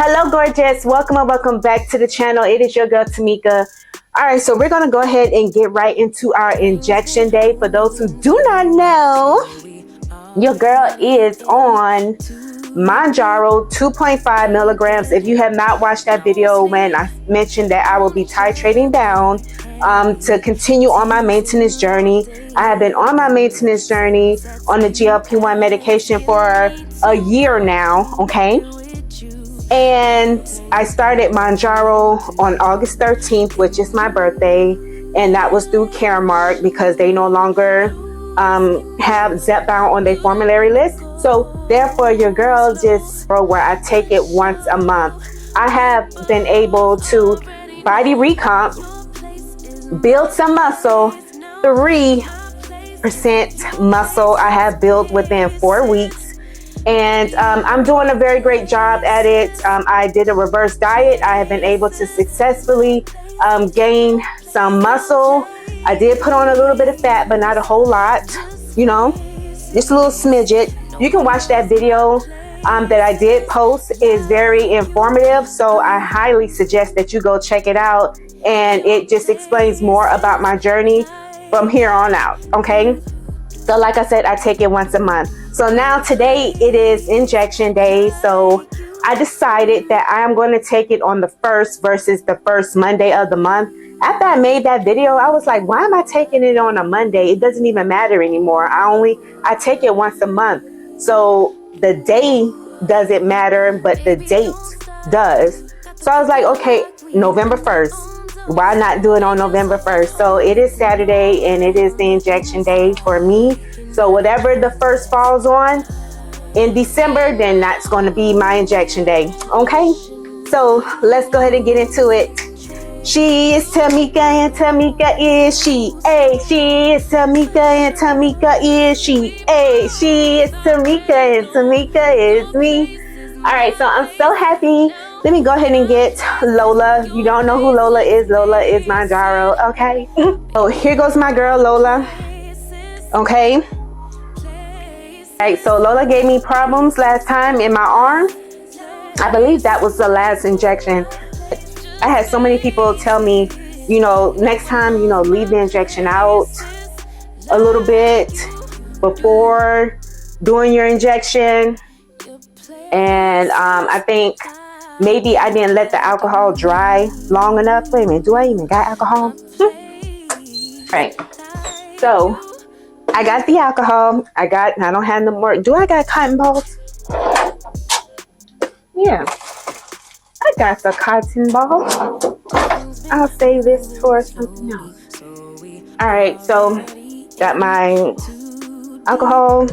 Hello gorgeous, welcome and welcome back to the channel. It is your girl Tamika. All right, so we're gonna go ahead and get right into our injection day. For those who do not know, your girl is on Mounjaro 2.5 milligrams. If you have not watched that video when I mentioned that I will be titrating down to continue on my maintenance journey, I have been on my maintenance journey on the GLP-1 medication for a year now, okay? And I started Mounjaro on August 13th, which is my birthday, and that was through Caremark because they no longer have ZepBound on their formulary list. So therefore, your girl just where I take it once a month. I have been able to body recomp, build some muscle, 3% muscle I have built within 4 weeks. And I'm doing a very great job at it. I did a reverse diet. I have been able to successfully gain some muscle. I did put on a little bit of fat, but not a whole lot, you know, just a little smidget. You can watch that video that I did post. It's very informative, so I highly suggest that you go check it out. And it just explains more about my journey from here on out, okay? So like I said, I take it once a month. So now today it is injection day. So I decided that I am going to take it on the first versus the first Monday of the month. After I made that video, I was like, why am I taking it on a Monday? It doesn't even matter anymore. I take it once a month. So the day doesn't matter, but the date does. So I was like, okay, November 1st. Why not do it on November 1st? So it is Saturday and it is the injection day for me. So whatever the first falls on in December, then that's going to be my injection day. Okay, so let's go ahead and get into it. She is Tamika and Tamika is she. She is Tamika and Tamika is she. She is Tamika and Tamika is me. All right, so I'm so happy. Let me go ahead and get Lola. You don't know who Lola is Mounjaro, okay? So here goes my girl Lola, okay? All right, so Lola gave me problems last time in my arm. I believe that was the last injection. I had so many people tell me, you know, next time, you know, leave the injection out a little bit before doing your injection. And I think maybe I didn't let the alcohol dry long enough. Wait a minute, do I even got alcohol? Right. So I got the alcohol. I don't have no more. Do I got cotton balls? Yeah. I got the cotton balls. I'll save this for something else. All right, so got my alcohol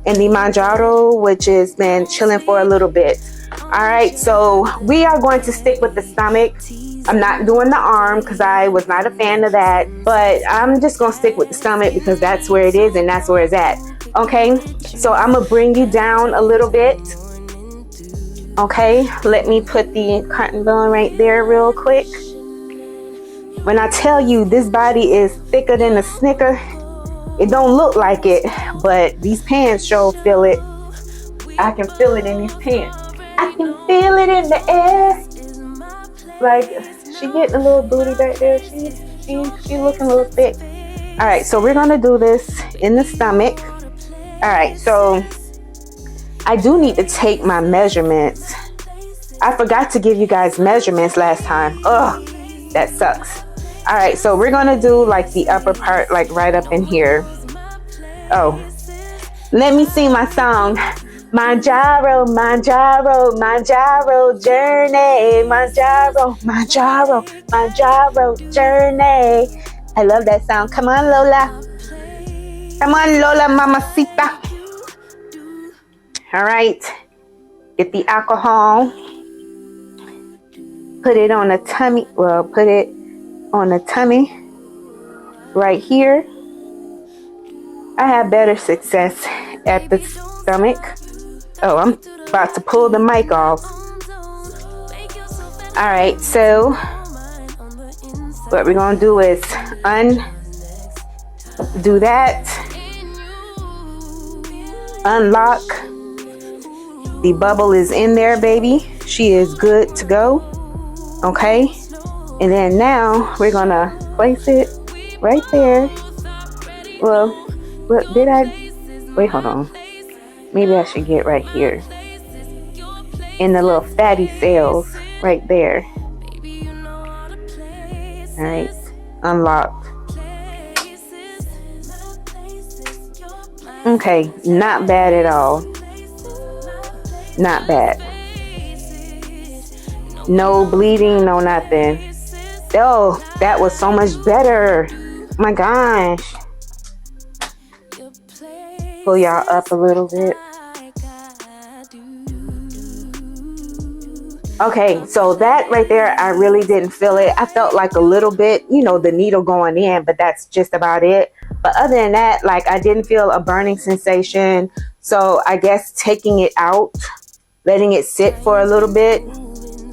and the Mounjaro, which has been chilling for a little bit. All right, so we are going to stick with the stomach. I'm not doing the arm because I was not a fan of that, but I'm just gonna stick with the stomach because that's where it is and that's where it's at. Okay, so I'm gonna bring you down a little bit. Okay, let me put the cotton ball right there real quick. When I tell you this body is thicker than a Snicker, it don't look like it, but these pants sure feel it. I can feel it in these pants. I can feel it in the air. Like, she getting a little booty back there. She looking a little thick. All right, so we're gonna do this in the stomach. All right, so I do need to take my measurements. I forgot to give you guys measurements last time. Ugh, that sucks. All right, so we're gonna do like the upper part, like right up in here. Oh, let me sing my song. Mounjaro, Mounjaro, Mounjaro journey. Mounjaro, Mounjaro, Mounjaro journey. I love that sound. Come on, Lola. Come on, Lola, mamacita. All right, get the alcohol. Put it on the tummy. Well, put it on the tummy right here. I have better success at the stomach. Oh, I'm about to pull the mic off. All right, so what we're gonna do is undo that, unlock. The bubble is in there, baby. she is good to go. Okay, and then now we're gonna place it right there. Well, what did I? Wait, hold on. Maybe I should get right here in the little fatty cells right there. All right, unlocked. Okay, not bad at all. Not bad. No bleeding, no nothing. Oh, that was so much better. Oh my gosh. Pull y'all up a little bit. Okay, so that right there, I really didn't feel it. I felt like a little bit, you know, the needle going in, but that's just about it. But other than that, like, I didn't feel a burning sensation. So I guess taking it out, letting it sit for a little bit.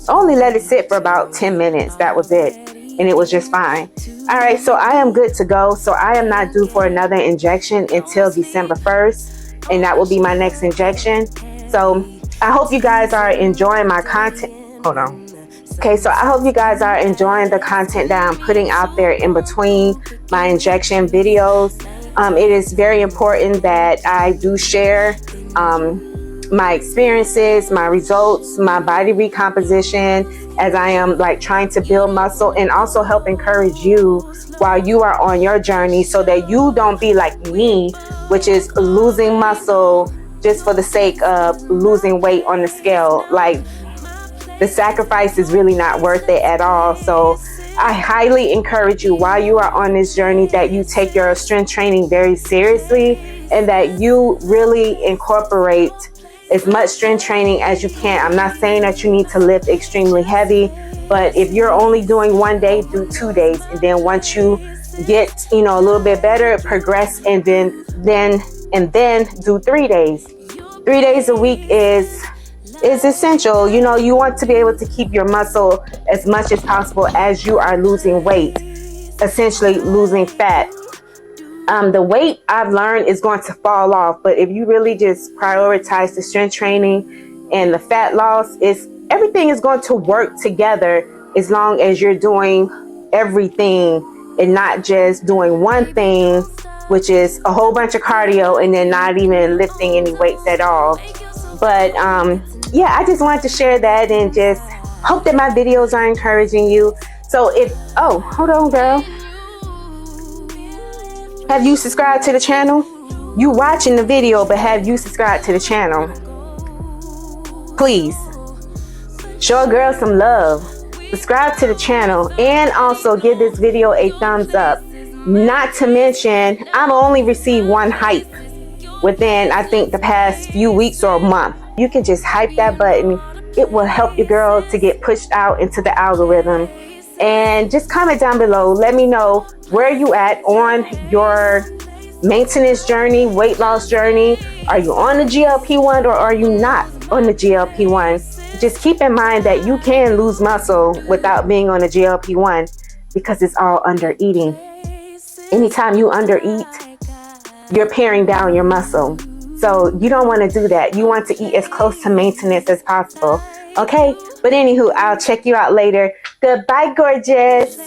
Only let it sit for about 10 minutes. That was it. And it was just fine. All right, so I am good to go. So I am not due for another injection until December 1st. And that will be my next injection. So I hope you guys are enjoying my content. Hold on. Okay, so I hope you guys are enjoying the content that I'm putting out there in between my injection videos. It is very important that I do share my experiences, my results, my body recomposition, as I am like trying to build muscle, and also help encourage you while you are on your journey, so that you don't be like me, which is losing muscle just for the sake of losing weight on the scale. Like, the sacrifice is really not worth it at all. So I highly encourage you, while you are on this journey, that you take your strength training very seriously, and that you really incorporate as much strength training as you can. I'm not saying that you need to lift extremely heavy, but if you're only doing 1 day, do 2 days. And then once you get, you know, a little bit better, progress, and then do 3 days. 3 days a week is essential. You know, you want to be able to keep your muscle as much as possible as you are losing weight, essentially losing fat. The weight, I've learned, is going to fall off, but if you really just prioritize the strength training and the fat loss, everything is going to work together, as long as you're doing everything and not just doing one thing, which is a whole bunch of cardio and then not even lifting any weights at all. But yeah, I just wanted to share that and just hope that my videos are encouraging you. So oh, hold on, girl. Have you subscribed to the channel? You watching the video, but have you subscribed to the channel? Please, show a girl some love. Subscribe to the channel, and also give this video a thumbs up. Not to mention, I've only received 1 hype within, I think, the past few weeks or a month. You can just hype that button. It will help your girl to get pushed out into the algorithm. And just comment down below. Let me know where you at on your maintenance journey, weight loss journey. Are you on the GLP-1 or are you not on the GLP-1? Just keep in mind that you can lose muscle without being on the GLP-1, because it's all under eating. Anytime you undereat, you're paring down your muscle. So you don't want to do that. You want to eat as close to maintenance as possible. Okay, but anywho, I'll check you out later. Goodbye, gorgeous.